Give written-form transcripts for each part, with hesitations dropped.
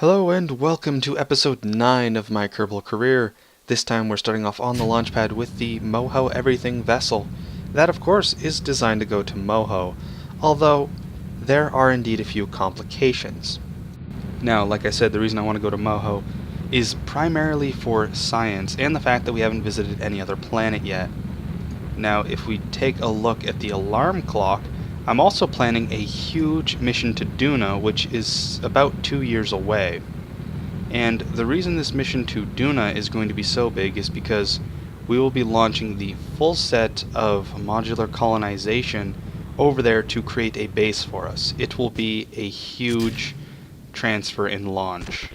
Hello and welcome to episode 9 of my Kerbal Career. This time we're starting off on the launch pad with the Moho Everything vessel. That of course is designed to go to Moho, although there are indeed a few complications. Now, like I said, the reason I want to go to Moho is primarily for science and the fact that we haven't visited any other planet yet. Now, if we take a look at the alarm clock, I'm also planning a huge mission to Duna, which is about 2 years away. And the reason this mission to Duna is going to be so big is because we will be launching the full set of modular colonization over there to create a base for us. It will be a huge transfer and launch.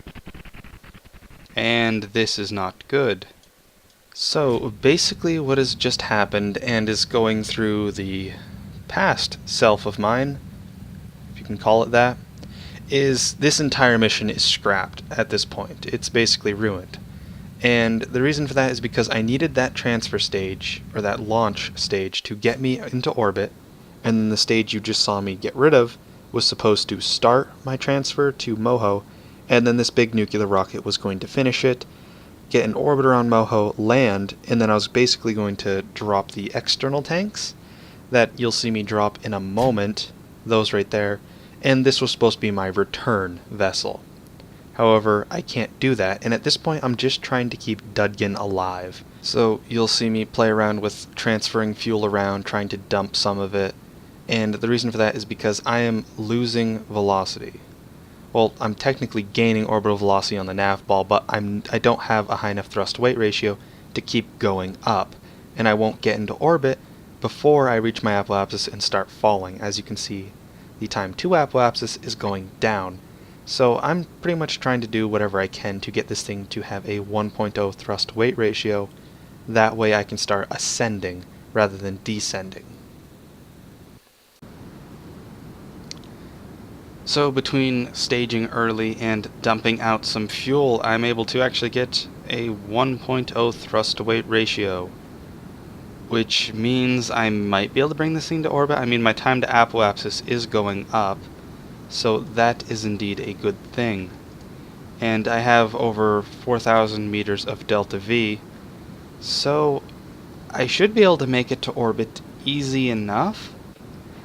And this is not good. So basically what has just happened and is going through the past self of mine, if you can call it that, is this entire mission is scrapped at this point. It's basically ruined. And the reason for that is because I needed that transfer stage, or that launch stage, to get me into orbit, and then the stage you just saw me get rid of was supposed to start my transfer to Moho, and then this big nuclear rocket was going to finish it, get an orbit around Moho, land, and then I was basically going to drop the external tanks that you'll see me drop in a moment, those right there, and this was supposed to be my return vessel. However, I can't do that, and at this point I'm just trying to keep Dudgan alive. So you'll see me play around with transferring fuel around, trying to dump some of it, and the reason for that is because I am losing velocity. Well, I'm technically gaining orbital velocity on the nav ball, but I don't have a high enough thrust-weight ratio to keep going up, and I won't get into orbit before I reach my apoapsis and start falling. As you can see, the time to apoapsis is going down. So I'm pretty much trying to do whatever I can to get this thing to have a 1.0 thrust-weight ratio. That way I can start ascending rather than descending. So between staging early and dumping out some fuel, I'm able to actually get a 1.0 thrust-to-weight ratio, which means I might be able to bring this thing to orbit. I mean, my time to apoapsis is going up, so that is indeed a good thing. And I have over 4,000 meters of delta V, so I should be able to make it to orbit easy enough.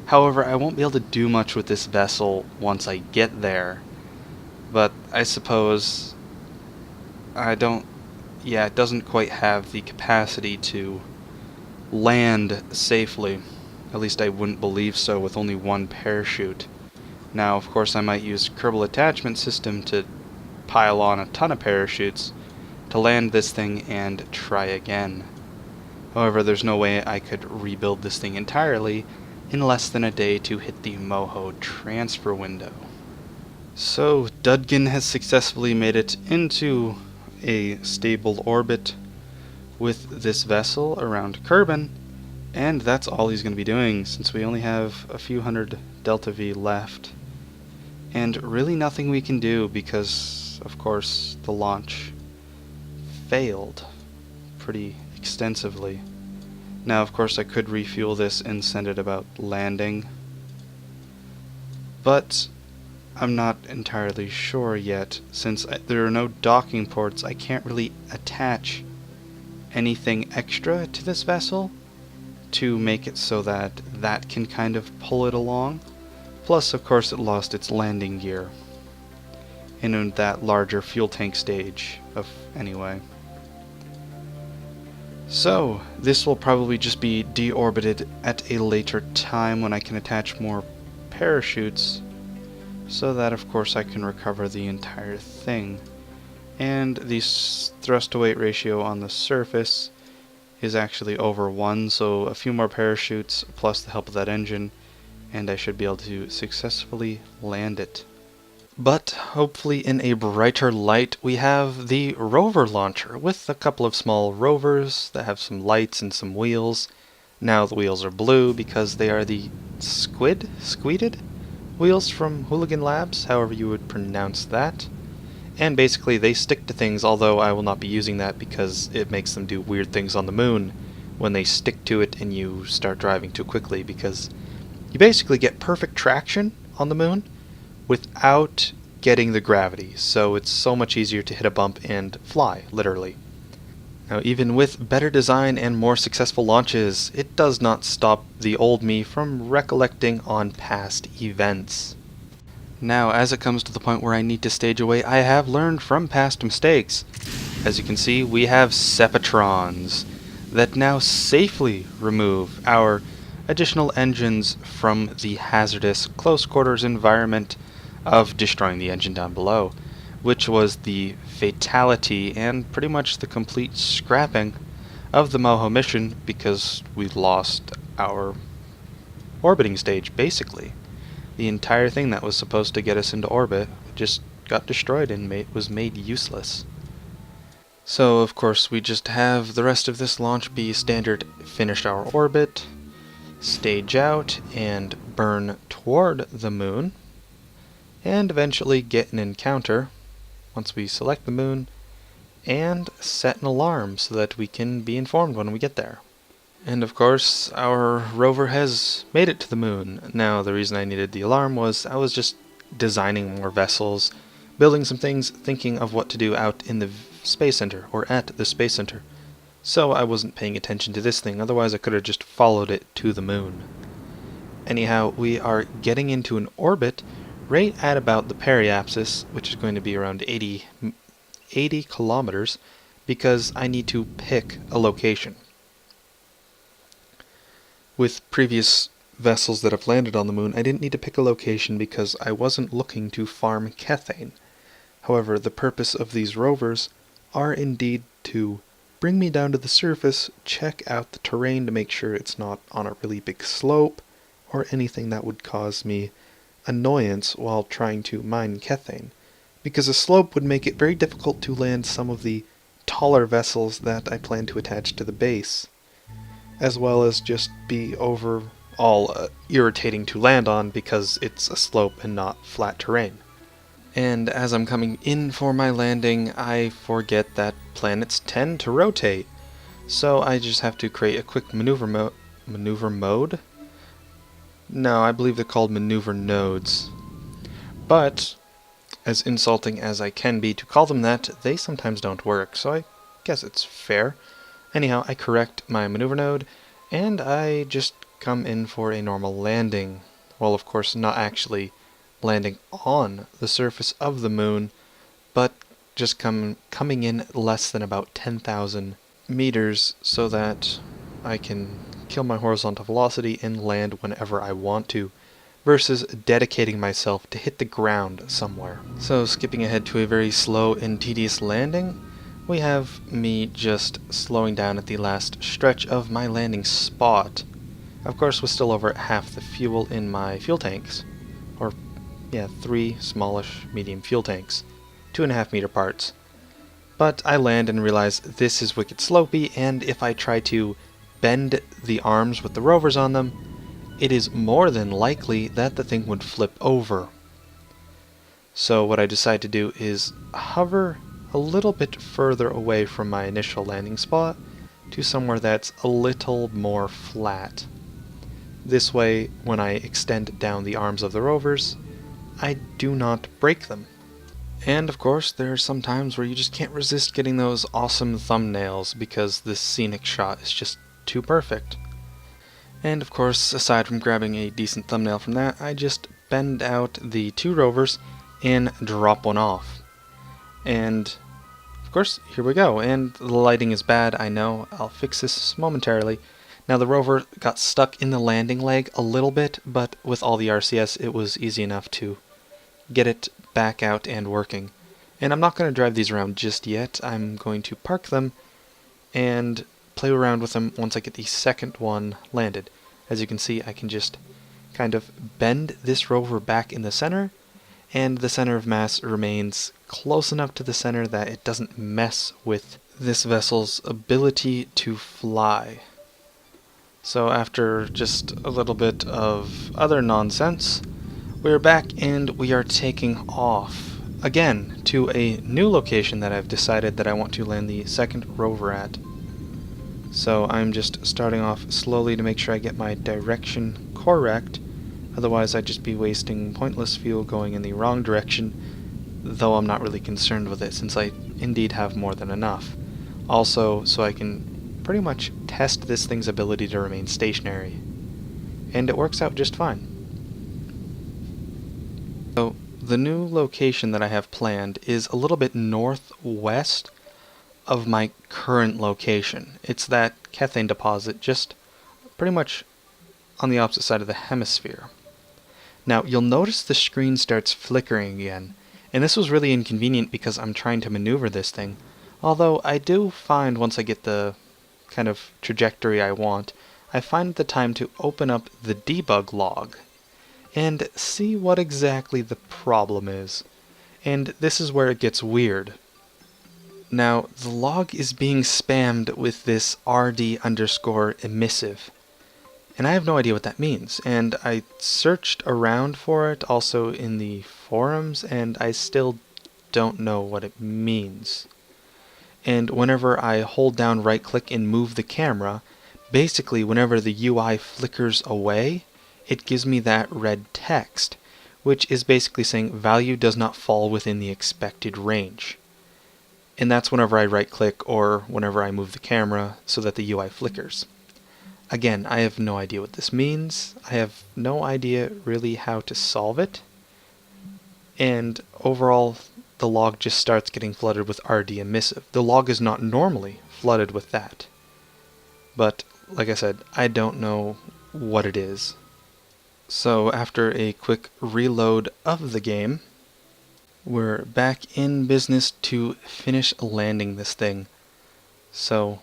However, I won't be able to do much with this vessel once I get there. But I suppose it doesn't quite have the capacity to land safely. At least I wouldn't believe so with only one parachute. Now, of course, I might use Kerbal attachment system to pile on a ton of parachutes to land this thing and try again. However, there's no way I could rebuild this thing entirely in less than a day to hit the Moho transfer window. So, Dudgan has successfully made it into a stable orbit with this vessel around Kerbin, and that's all he's going to be doing since we only have a few hundred delta V left. And really nothing we can do because, of course, the launch failed pretty extensively. Now, of course, I could refuel this and send it about landing, but I'm not entirely sure yet. Since there are no docking ports, I can't really attach anything extra to this vessel to make it so that that can kind of pull it along. Plus, of course, it lost its landing gear in that larger fuel tank stage anyway. So, this will probably just be deorbited at a later time when I can attach more parachutes, so that of course I can recover the entire thing. And the thrust-to-weight ratio on the surface is actually over 1, so a few more parachutes plus the help of that engine, and I should be able to successfully land it. But hopefully in a brighter light, we have the rover launcher with a couple of small rovers that have some lights and some wheels. Now the wheels are blue because they are the squeeded wheels from Hooligan Labs, however you would pronounce that. And basically they stick to things, although I will not be using that because it makes them do weird things on the moon when they stick to it and you start driving too quickly, because you basically get perfect traction on the moon without getting the gravity, so it's so much easier to hit a bump and fly, literally. Now, even with better design and more successful launches, it does not stop the old me from recollecting on past events. Now, as it comes to the point where I need to stage away, I have learned from past mistakes. As you can see, we have Sepatrons that now safely remove our additional engines from the hazardous close quarters environment of destroying the engine down below, which was the fatality and pretty much the complete scrapping of the Moho mission because we lost our orbiting stage, basically. The entire thing that was supposed to get us into orbit just got destroyed and was made useless. So, of course, we just have the rest of this launch be standard finish our orbit, stage out, and burn toward the moon, and eventually get an encounter once we select the moon, and set an alarm so that we can be informed when we get there. And of course, our rover has made it to the moon. Now, the reason I needed the alarm was I was just designing more vessels, building some things, thinking of what to do out in the Space Center, or at the Space Center. So I wasn't paying attention to this thing, otherwise I could have just followed it to the moon. Anyhow, we are getting into an orbit right at about the periapsis, which is going to be around 80 kilometers, because I need to pick a location. With previous vessels that have landed on the moon, I didn't need to pick a location because I wasn't looking to farm Kethane. However, the purpose of these rovers are indeed to bring me down to the surface, check out the terrain to make sure it's not on a really big slope, or anything that would cause me annoyance while trying to mine Kethane, because a slope would make it very difficult to land some of the taller vessels that I plan to attach to the base, as well as just be overall irritating to land on because it's a slope and not flat terrain. And as I'm coming in for my landing, I forget that planets tend to rotate, so I just have to create a quick maneuver mode? No, I believe they're called maneuver nodes. But, as insulting as I can be to call them that, they sometimes don't work, so I guess it's fair. Anyhow, I correct my maneuver node, and I just come in for a normal landing. Well, of course, not actually landing on the surface of the moon, but just coming in less than about 10,000 meters so that I can kill my horizontal velocity and land whenever I want to, versus dedicating myself to hit the ground somewhere. So, skipping ahead to a very slow and tedious landing, we have me just slowing down at the last stretch of my landing spot. Of course, with still over half the fuel in my fuel tanks. Or, yeah, 3 smallish medium fuel tanks. 2.5 meter parts. But I land and realize this is wicked slopey, and if I try to bend the arms with the rovers on them, it is more than likely that the thing would flip over. So what I decide to do is hover a little bit further away from my initial landing spot to somewhere that's a little more flat. This way, when I extend down the arms of the rovers, I do not break them. And of course, there are some times where you just can't resist getting those awesome thumbnails because this scenic shot is just too perfect. And of course, aside from grabbing a decent thumbnail from that, I just bend out the 2 rovers and drop one off. And of course, here we go. And the lighting is bad, I know. I'll fix this momentarily. Now the rover got stuck in the landing leg a little bit, but with all the RCS it was easy enough to get it back out and working. And I'm not going to drive these around just yet. I'm going to park them and play around with them once I get the second one landed. As you can see, I can just kind of bend this rover back in the center, and the center of mass remains close enough to the center that it doesn't mess with this vessel's ability to fly. So after just a little bit of other nonsense, we're back and we are taking off again to a new location that I've decided that I want to land the second rover at. So I'm just starting off slowly to make sure I get my direction correct, otherwise I'd just be wasting pointless fuel going in the wrong direction though I'm not really concerned with it since I indeed have more than enough. Also, so I can pretty much test this thing's ability to remain stationary. And it works out just fine. So, the new location that I have planned is a little bit northwest of my current location. It's that Kethane deposit just pretty much on the opposite side of the hemisphere. Now, you'll notice the screen starts flickering again, and this was really inconvenient because I'm trying to maneuver this thing, although I do find once I get the kind of trajectory I want, I find the time to open up the debug log and see what exactly the problem is. And this is where it gets weird. Now, the log is being spammed with this rd underscore emissive. And I have no idea what that means. And I searched around for it also in the forums, and I still don't know what it means. And whenever I hold down right click and move the camera, basically whenever the UI flickers away, it gives me that red text, which is basically saying value does not fall within the expected range. And that's whenever I right click or whenever I move the camera so that the UI flickers. Again, I have no idea what this means. I have no idea really how to solve it. And overall, the log just starts getting flooded with rd emissive. The log is not normally flooded with that. But, like I said, I don't know what it is. So after a quick reload of the game, we're back in business to finish landing this thing. So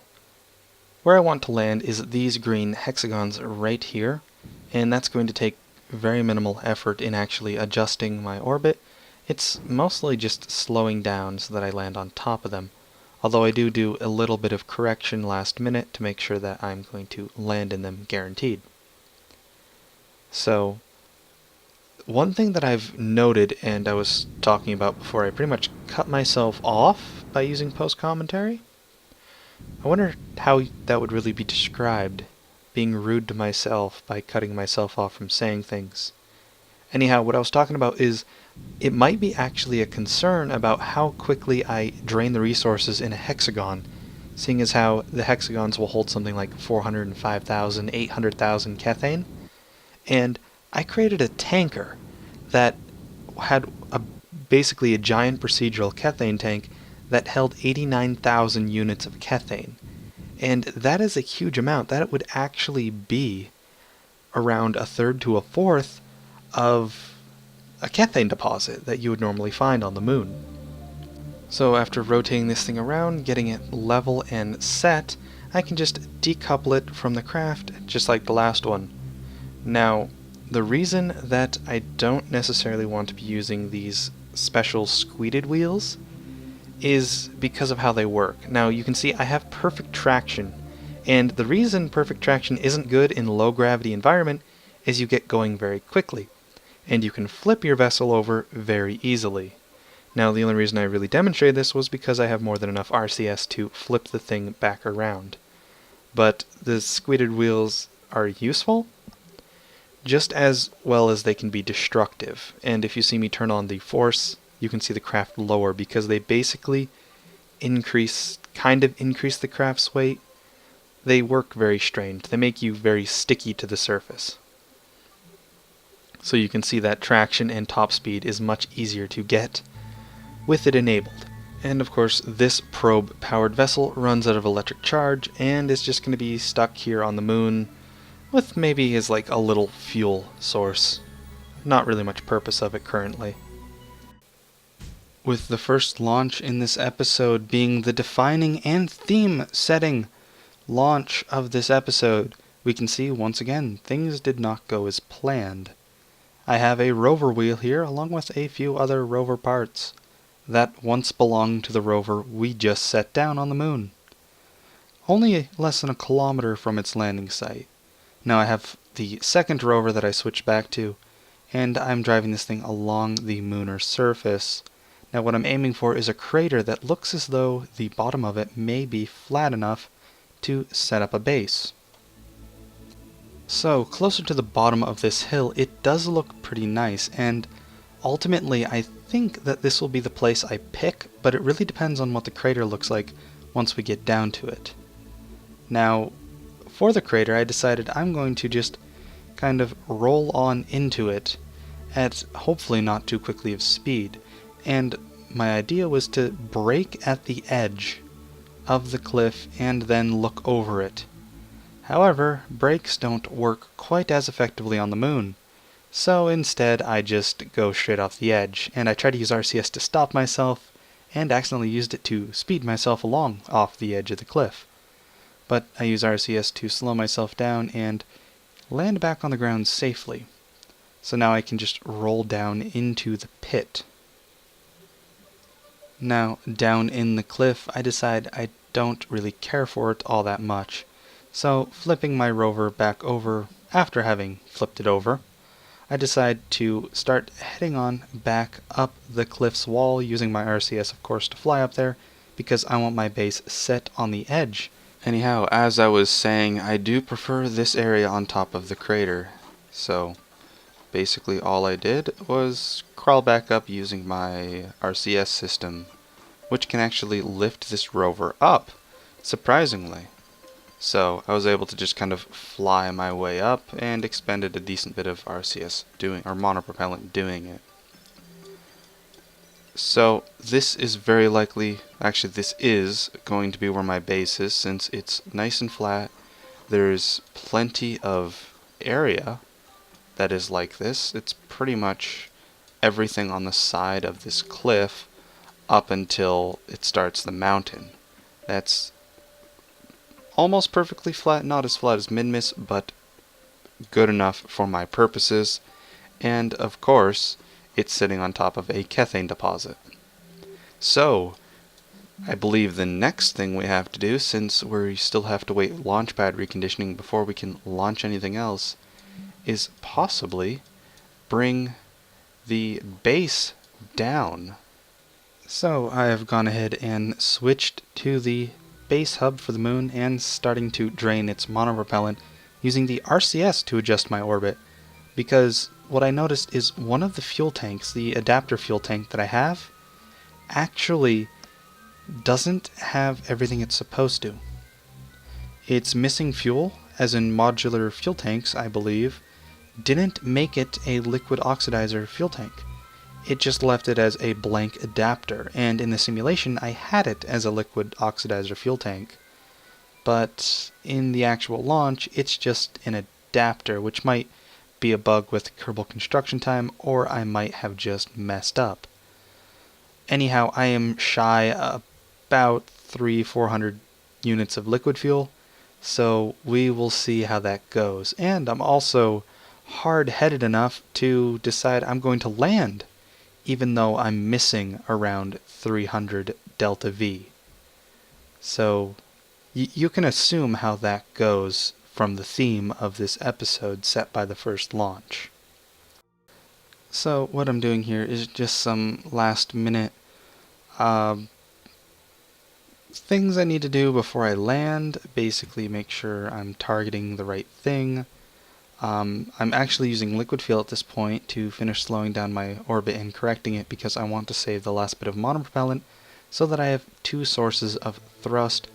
where I want to land is these green hexagons right here, and that's going to take very minimal effort in actually adjusting my orbit. It's mostly just slowing down so that I land on top of them, although I do a little bit of correction last minute to make sure that I'm going to land in them guaranteed. So, one thing that I've noted, and I was talking about before, I pretty much cut myself off by using post-commentary. I wonder how that would really be described, being rude to myself by cutting myself off from saying things. Anyhow, what I was talking about is it might be actually a concern about how quickly I drain the resources in a hexagon, seeing as how the hexagons will hold something like 405,000, 800,000 kethane. And I created a tanker that had basically a giant procedural kethane tank that held 89,000 units of kethane. And that is a huge amount. That would actually be around a third to a fourth of a kethane deposit that you would normally find on the moon. So after rotating this thing around, getting it level and set, I can just decouple it from the craft just like the last one. Now, the reason that I don't necessarily want to be using these special squeeded wheels is because of how they work. Now, you can see I have perfect traction, and the reason perfect traction isn't good in low gravity environment is you get going very quickly, and you can flip your vessel over very easily. Now, the only reason I really demonstrated this was because I have more than enough RCS to flip the thing back around. But the squeeded wheels are useful, just as well as they can be destructive. And if you see me turn on the force, you can see the craft lower because they basically kind of increase the craft's weight. They work very strange. They make you very sticky to the surface. So you can see that traction and top speed is much easier to get with it enabled. And of course, this probe-powered vessel runs out of electric charge and is just going to be stuck here on the moon with maybe as like a little fuel source. Not really much purpose of it currently. With the first launch in this episode being the defining and theme-setting launch of this episode, we can see once again things did not go as planned. I have a rover wheel here along with a few other rover parts that once belonged to the rover we just set down on the moon, only less than a kilometer from its landing site. Now I have the second rover that I switched back to, and I'm driving this thing along the lunar surface. Now what I'm aiming for is a crater that looks as though the bottom of it may be flat enough to set up a base. So, closer to the bottom of this hill, it does look pretty nice, and ultimately I think that this will be the place I pick, but it really depends on what the crater looks like once we get down to it. Now, for the crater, I decided I'm going to just kind of roll on into it at hopefully not too quickly of speed. And my idea was to brake at the edge of the cliff and then look over it. However, brakes don't work quite as effectively on the moon. So instead I just go straight off the edge, and I try to use RCS to stop myself, and accidentally used it to speed myself along off the edge of the cliff. But I use RCS to slow myself down and land back on the ground safely. So now I can just roll down into the pit. Now, down in the cliff, I decide I don't really care for it all that much. So, flipping my rover back over after having flipped it over, I decide to start heading on back up the cliff's wall, using my RCS, of course, to fly up there, because I want my base set on the edge. Anyhow, as I was saying, I do prefer this area on top of the crater. So, basically all I did was crawl back up using my RCS system, which can actually lift this rover up, surprisingly. So I was able to just kind of fly my way up and expended a decent bit of RCS doing, or monopropellant doing it. So this is very likely, actually this is going to be where my base is, since it's nice and flat. There's plenty of area that is like this. It's pretty much everything on the side of this cliff up until it starts the mountain. That's almost perfectly flat, not as flat as Minmus, but good enough for my purposes. And of course, it's sitting on top of a kethane deposit. So, I believe the next thing we have to do, since we still have to wait launchpad reconditioning before we can launch anything else, is possibly bring the base down. So I have gone ahead and switched to the base hub for the moon and starting to drain its monopropellant using the RCS to adjust my orbit, because what I noticed is one of the fuel tanks, the adapter fuel tank that I have, actually doesn't have everything it's supposed to. It's missing fuel, as in modular fuel tanks, I believe, didn't make it a liquid oxidizer fuel tank. It just left it as a blank adapter, and in the simulation I had it as a liquid oxidizer fuel tank. But in the actual launch, it's just an adapter, which might be a bug with Kerbal construction time, or I might have just messed up. Anyhow, I am shy about 300-400 units of liquid fuel, so we will see how that goes. And I'm also hard-headed enough to decide I'm going to land, even though I'm missing around 300 delta V. So you can assume how that goes from the theme of this episode set by the first launch. So what I'm doing here is just some last minute things I need to do before I land. Basically make sure I'm targeting the right thing. I'm actually using liquid fuel at this point to finish slowing down my orbit and correcting it, because I want to save the last bit of monopropellant so that I have two sources of thrust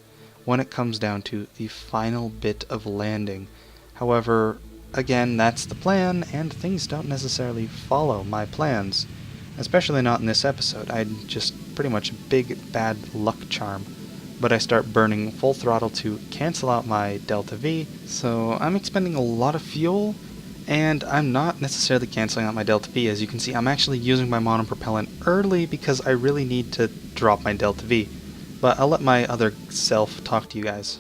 when it comes down to the final bit of landing. However, again, that's the plan, and things don't necessarily follow my plans, especially not in this episode. I'm just pretty much a big bad luck charm. But I start burning full throttle to cancel out my delta V, so I'm expending a lot of fuel, and I'm not necessarily canceling out my delta V. As you can see, I'm actually using my monopropellant early because I really need to drop my delta V, but I'll let my other self talk to you guys.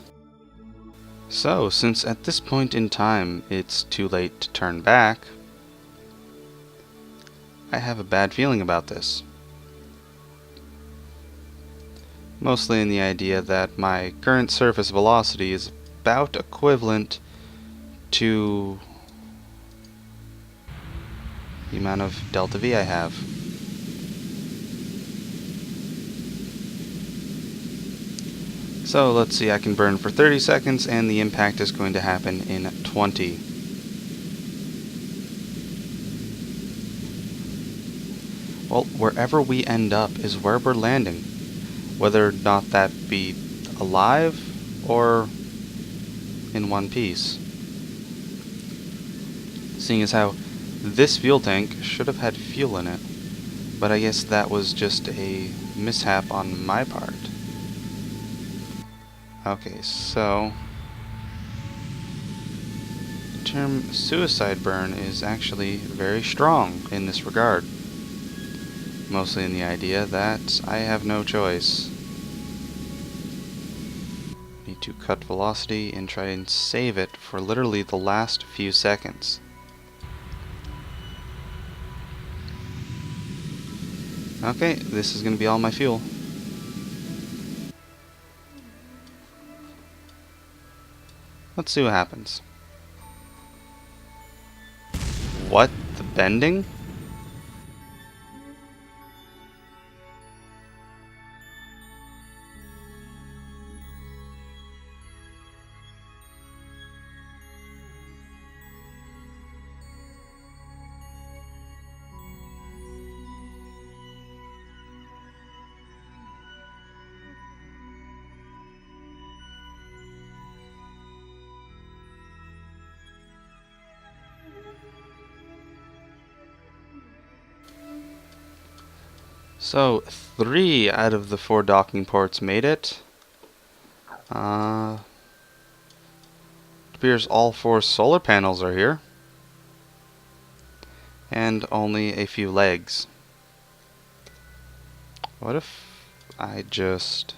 So, since at this point in time it's too late to turn back, I have a bad feeling about this. Mostly in the idea that my current surface velocity is about equivalent to the amount of delta V I have. So let's see, I can burn for 30 seconds and the impact is going to happen in 20. Well, wherever we end up is where we're landing, whether or not that be alive or in one piece. Seeing as how this fuel tank should have had fuel in it, but I guess that was just a mishap on my part. Okay, so the term suicide burn is actually very strong in this regard. Mostly in the idea that I have no choice. Need to cut velocity and try and save it for literally the last few seconds. Okay, this is going to be all my fuel. Let's see what happens. What? The bending? So, 3 out of the 4 docking ports made it. It appears all 4 solar panels are here. And only a few legs. What if I just...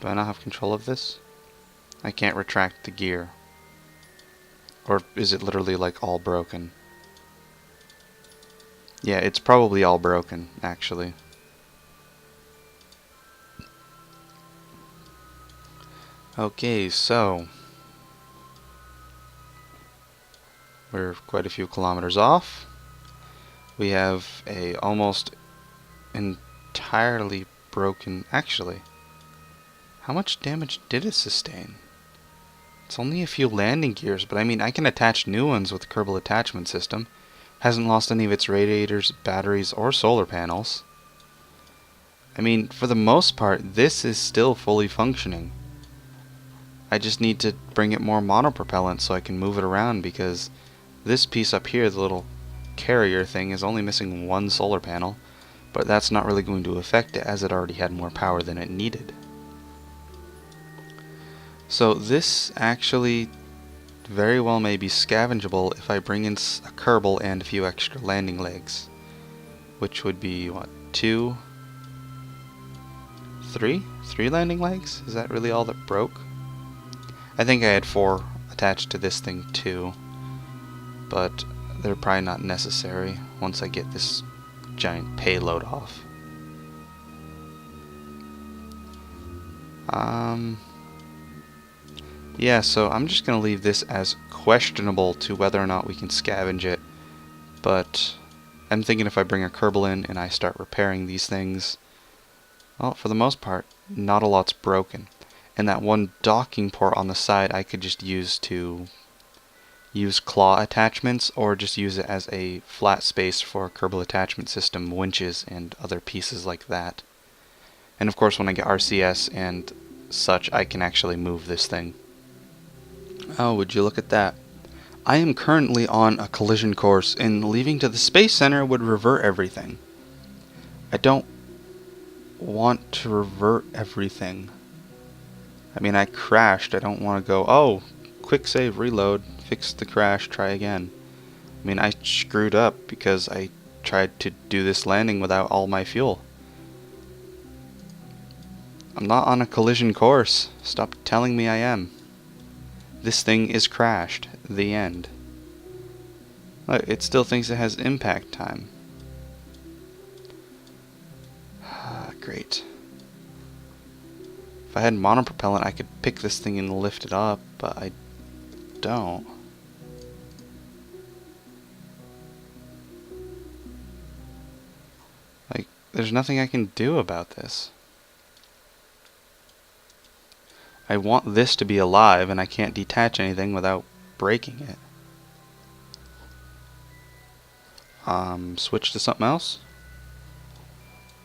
Do I not have control of this? I can't retract the gear. Or is it literally like all broken? Yeah, it's probably all broken, actually. Okay, so we're quite a few kilometers off. We have a almost entirely broken... Actually, how much damage did it sustain? It's only a few landing gears, but I mean, I can attach new ones with the Kerbal attachment system. Hasn't lost any of its radiators, batteries, or solar panels. I mean, for the most part, this is still fully functioning. I just need to bring it more monopropellant so I can move it around, because this piece up here, the little carrier thing, is only missing 1 solar panel, but that's not really going to affect it as it already had more power than it needed. So this actually very well may be scavengeable if I bring in a Kerbal and a few extra landing legs. Which would be, what, 2? 3? 3 landing legs? Is that really all that broke? I think I had 4 attached to this thing too. But they're probably not necessary once I get this giant payload off. Yeah, so I'm just going to leave this as questionable to whether or not we can scavenge it. But I'm thinking if I bring a Kerbal in and I start repairing these things, well, for the most part, not a lot's broken. And that one docking port on the side I could just use to use claw attachments, or just use it as a flat space for Kerbal attachment system winches and other pieces like that. And of course when I get RCS and such, I can actually move this thing. Oh, would you look at that. I am currently on a collision course, and leaving to the Space Center would revert everything. I don't want to revert everything. I mean, I crashed. I don't want to go, oh, quick save, reload, fix the crash, try again. I mean, I screwed up because I tried to do this landing without all my fuel. I'm not on a collision course. Stop telling me I am. This thing is crashed. The end. Look, it still thinks it has impact time. Great. If I had monopropellant, I could pick this thing and lift it up, but I don't. Like, there's nothing I can do about this. I want this to be alive, and I can't detach anything without breaking it. Switch to something else.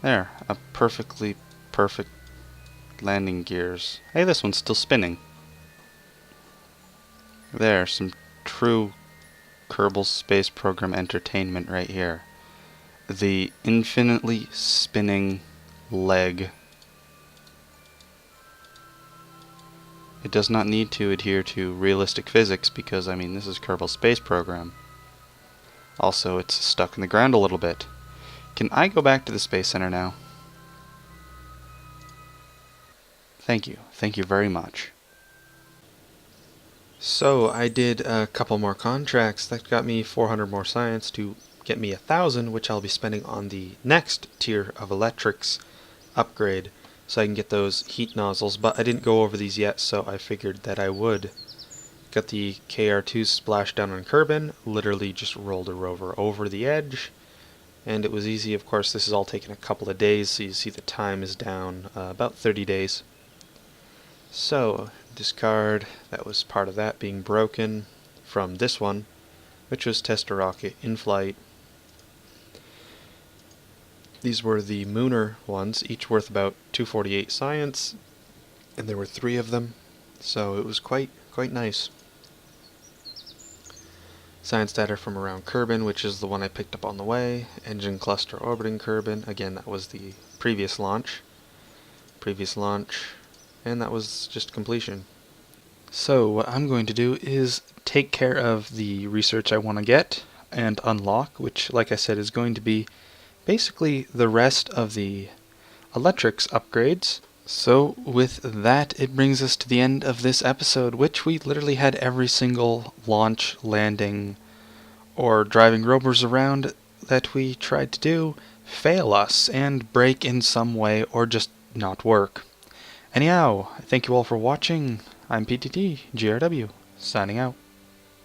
There, a perfectly perfect landing gears. Hey, this one's still spinning. There, some true Kerbal Space Program entertainment right here. The infinitely spinning leg. It does not need to adhere to realistic physics because, I mean, this is Kerbal Space Program. Also, it's stuck in the ground a little bit. Can I go back to the Space Center now? Thank you. Thank you very much. So, I did a couple more contracts. That got me 400 more science to get me 1,000, which I'll be spending on the next tier of electrics upgrade, so I can get those heat nozzles. But I didn't go over these yet, so I figured that I would. Got the KR2 splashed down on Kerbin, literally just rolled a rover over the edge, and it was easy. Of course, this has all taken a couple of days, so you see the time is down about 30 days. So, discard, that was part of that being broken from this one, which was test a rocket in flight. These were the Mooner ones, each worth about 248 science, and there were 3 of them, so it was quite nice. Science data from around Kerbin, which is the one I picked up on the way. Engine cluster orbiting Kerbin, again that was the previous launch, and that was just completion. So what I'm going to do is take care of the research I want to get and unlock, which, like I said, is going to be basically the rest of the electrics upgrades. So with that, it brings us to the end of this episode, which we literally had every single launch, landing, or driving rovers around that we tried to do fail us and break in some way or just not work. Anyhow, thank you all for watching. I'm PTT GRW, signing out.